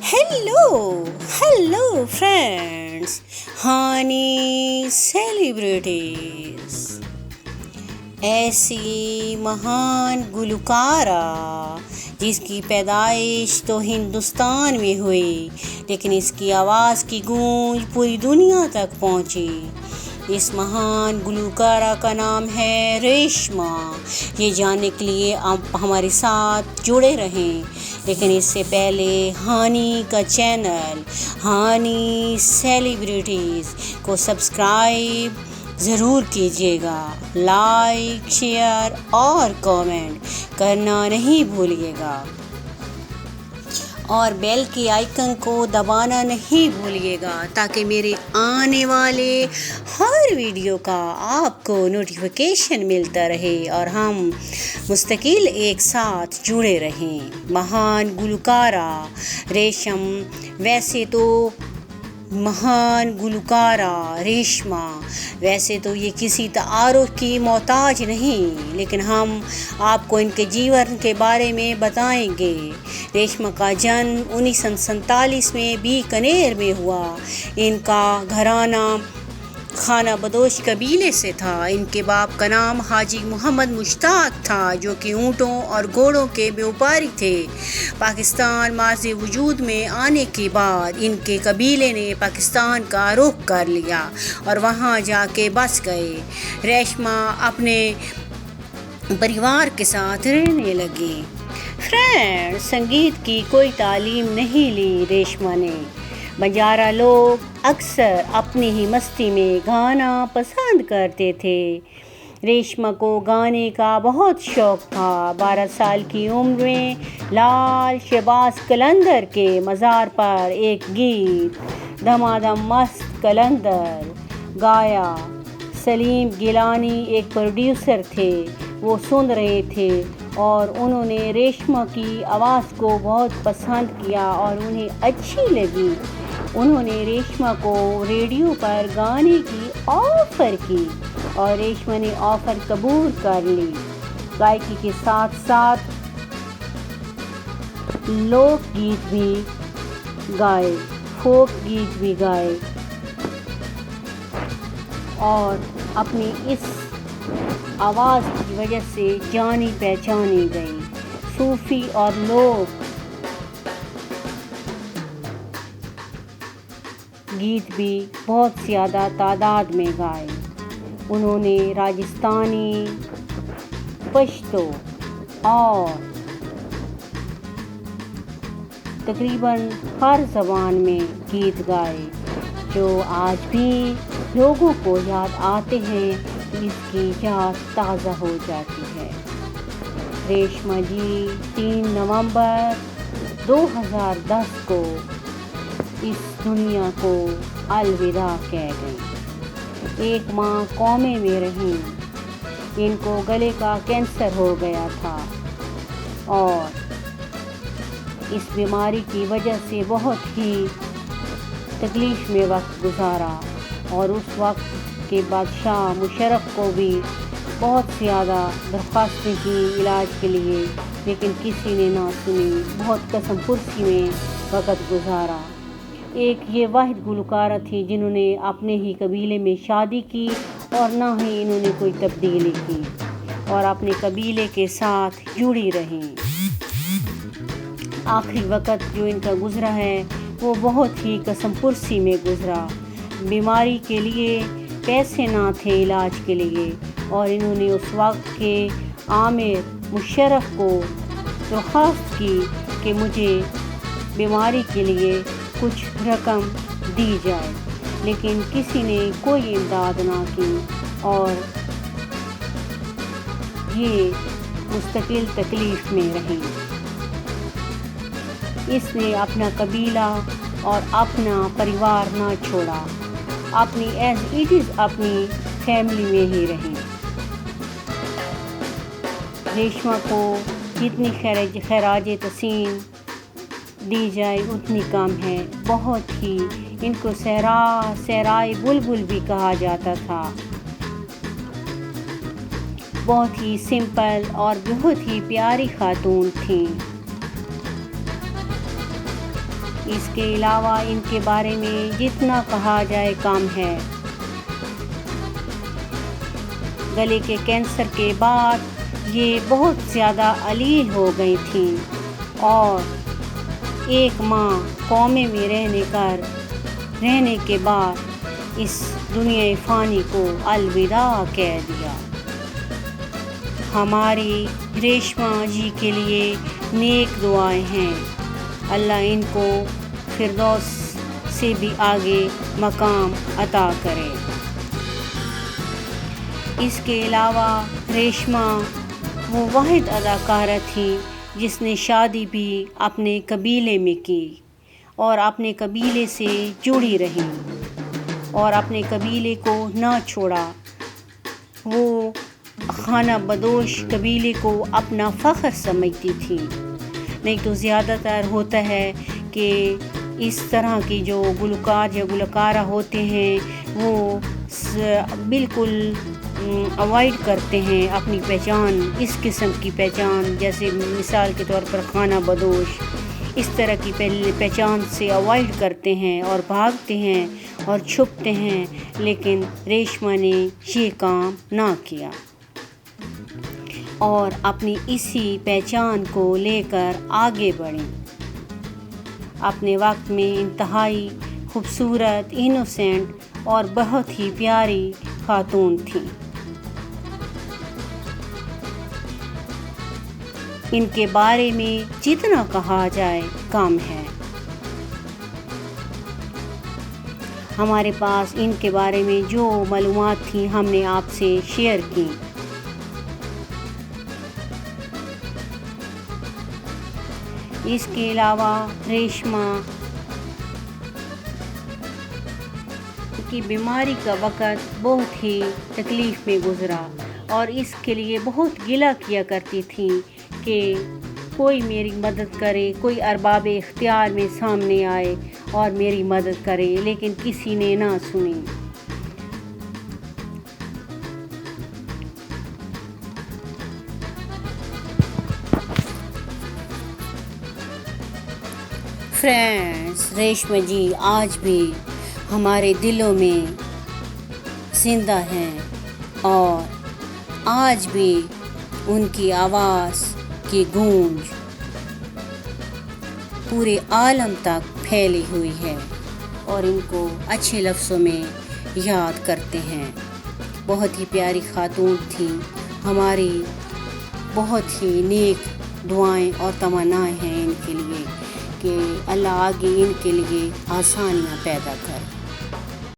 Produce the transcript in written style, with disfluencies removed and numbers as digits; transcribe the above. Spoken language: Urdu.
ہیلو فرینڈس، ہانی سیلیبریٹیز، ایسی مہان گلوکارہ جس کی پیدائش تو ہندوستان میں ہوئی لیکن اس کی آواز کی گونج پوری دنیا تک پہنچی۔ اس مہان گلوکارہ کا نام ہے ریشما۔ یہ جاننے کے لیے آپ ہمارے ساتھ جڑے رہیں، لیکن اس سے پہلے ہانی کا چینل ہانی سیلیبریٹیز کو سبسکرائب ضرور کیجیے گا، لائک، شیئر اور کامنٹ کرنا نہیں بھولیے گا، اور بیل کے آئیکن کو دبانا نہیں بھولیے گا تاکہ میرے آنے والے ہر ویڈیو کا آپ کو نوٹیفیکیشن ملتا رہے اور ہم مستقل ایک ساتھ جڑے رہیں۔ مہان گلوکارہ ریشم، ویسے تو مہان گلوکارہ ریشما، ویسے تو یہ کسی تعارف کی محتاج نہیں، لیکن ہم آپ کو ان کے جیون کے بارے میں بتائیں گے۔ ریشما کا جنم 1947 میں بیکانیر میں ہوا۔ ان کا گھرانہ خانہ بدوش قبیلے سے تھا۔ ان کے باپ کا نام حاجی محمد مشتاق تھا، جو کہ اونٹوں اور گھوڑوں کے بیوپاری تھے۔ پاکستان ماضی وجود میں آنے کے بعد ان کے قبیلے نے پاکستان کا رخ کر لیا اور وہاں جا کے بس گئے۔ ریشما اپنے پریوار کے ساتھ رہنے لگی۔ فرینڈ، سنگیت کی کوئی تعلیم نہیں لی ریشما نے۔ بنجارہ لوگ اکثر اپنی ہی مستی میں گانا پسند کرتے تھے۔ ریشما کو گانے کا بہت شوق تھا۔ 12 سال کی عمر میں لال شہباز قلندر کے مزار پر ایک گیت دمادم مست قلندر گایا۔ سلیم گیلانی ایک پروڈیوسر تھے، وہ سن رہے تھے اور انہوں نے ریشما کی آواز کو بہت پسند کیا اور انہیں اچھی لگی۔ انہوں نے ریشما کو ریڈیو پر گانے کی آفر کی اور ریشما نے آفر قبول کر لی۔ گائکی کے ساتھ ساتھ لوک گیت بھی گائے، فوک گیت بھی گائے اور اپنی اس آواز کی وجہ سے جانی پہچانی گئی۔ صوفی اور لوک گیت بھی بہت زیادہ تعداد میں گائے۔ انہوں نے راجستھانی، پشتو اور تقریباً ہر زبان میں گیت گائے، جو آج بھی لوگوں کو یاد آتے ہیں، اس کی یاد تازہ ہو جاتی ہے۔ ریشما جی 3 نومبر 2010 کو اس دنیا کو الوداع کہہ گئیں۔ 1 ماہ کومے میں رہیں۔ ان کو گلے کا کینسر ہو گیا تھا اور اس بیماری کی وجہ سے بہت ہی تکلیف میں وقت گزارا، اور اس وقت کے بادشاہ مشرف کو بھی بہت زیادہ درخواستیں کی علاج کے لیے، لیکن کسی نے نہ سنی۔ بہت قسم پرسی میں وقت گزارا۔ ایک یہ واحد گلوکارہ تھی جنہوں نے اپنے ہی قبیلے میں شادی کی اور نہ ہی انہوں نے کوئی تبدیلی کی، اور اپنے قبیلے کے ساتھ جڑی رہیں۔ آخری وقت جو ان کا گزرا ہے وہ بہت ہی قسم پرسی میں گزرا۔ بیماری کے لیے پیسے نہ تھے علاج کے لیے، اور انہوں نے اس وقت کے عامر مشرف کو درخواست کی کہ مجھے بیماری کے لیے کچھ رقم دی جائے، لیکن کسی نے کوئی امداد نہ کی، اور یہ مستقل تکلیف میں رہیں۔ اس نے اپنا قبیلہ اور اپنا پریوار نہ چھوڑا، اپنی ایز اٹ از اپنی فیملی میں ہی رہیں۔ ریشما کو جتنی خراج تحسین دی جائے اتنی کم ہے۔ بہت ہی ان کو صحرائے بلبل بھی کہا جاتا تھا۔ بہت ہی سمپل اور بہت ہی پیاری خاتون تھیں۔ اس کے علاوہ ان کے بارے میں جتنا کہا جائے کم ہے۔ گلے کے کینسر کے بعد یہ بہت زیادہ علیل ہو گئی تھیں اور 1 ماہ کومے میں رہنے کے بعد اس دنیا فانی کو الوداع کہہ دیا۔ ہماری ریشما جی کے لیے نیک دعائیں ہیں، اللہ ان کو فردوس سے بھی آگے مقام عطا کرے۔ اس کے علاوہ ریشما وہ واحد اداکارہ تھی جس نے شادی بھی اپنے قبیلے میں کی اور اپنے قبیلے سے جڑی رہی اور اپنے قبیلے کو نہ چھوڑا۔ وہ خانہ بدوش قبیلے کو اپنا فخر سمجھتی تھی، نہیں تو زیادہ تر ہوتا ہے کہ اس طرح کی جو گلوکار یا گلوکارہ ہوتے ہیں وہ بالکل اوائڈ کرتے ہیں اپنی پہچان، اس قسم کی پہچان، جیسے مثال کے طور پر خانہ بدوش، اس طرح کی پہچان سے اوائڈ کرتے ہیں اور بھاگتے ہیں اور چھپتے ہیں، لیکن ریشما نے یہ کام نہ کیا اور اپنی اسی پہچان کو لے کر آگے بڑھی۔ اپنے وقت میں انتہائی خوبصورت، انوسینٹ اور بہت ہی پیاری خاتون تھیں۔ ان کے بارے میں جتنا کہا جائے کم ہے۔ ہمارے پاس ان کے بارے میں جو معلومات تھیں ہم نے آپ سے شیئر کی۔ اس کے علاوہ ریشما کی بیماری کا وقت بہت ہی تکلیف میں گزرا اور اس کے لیے بہت گلہ کیا کرتی تھی کہ کوئی میری مدد کرے، کوئی ارباب اختیار میں سامنے آئے اور میری مدد کرے، لیکن کسی نے نہ سنی۔ فرینڈز، ریشما جی آج بھی ہمارے دلوں میں زندہ ہیں اور آج بھی ان کی آواز کی گونج پورے عالم تک پھیلی ہوئی ہے اور ان کو اچھے لفظوں میں یاد کرتے ہیں۔ بہت ہی پیاری خاتون تھی، ہماری بہت ہی نیک دعائیں اور تمنائیں ہیں ان کے لیے کہ اللہ آگے ان کے لیے آسانیاں پیدا کرے۔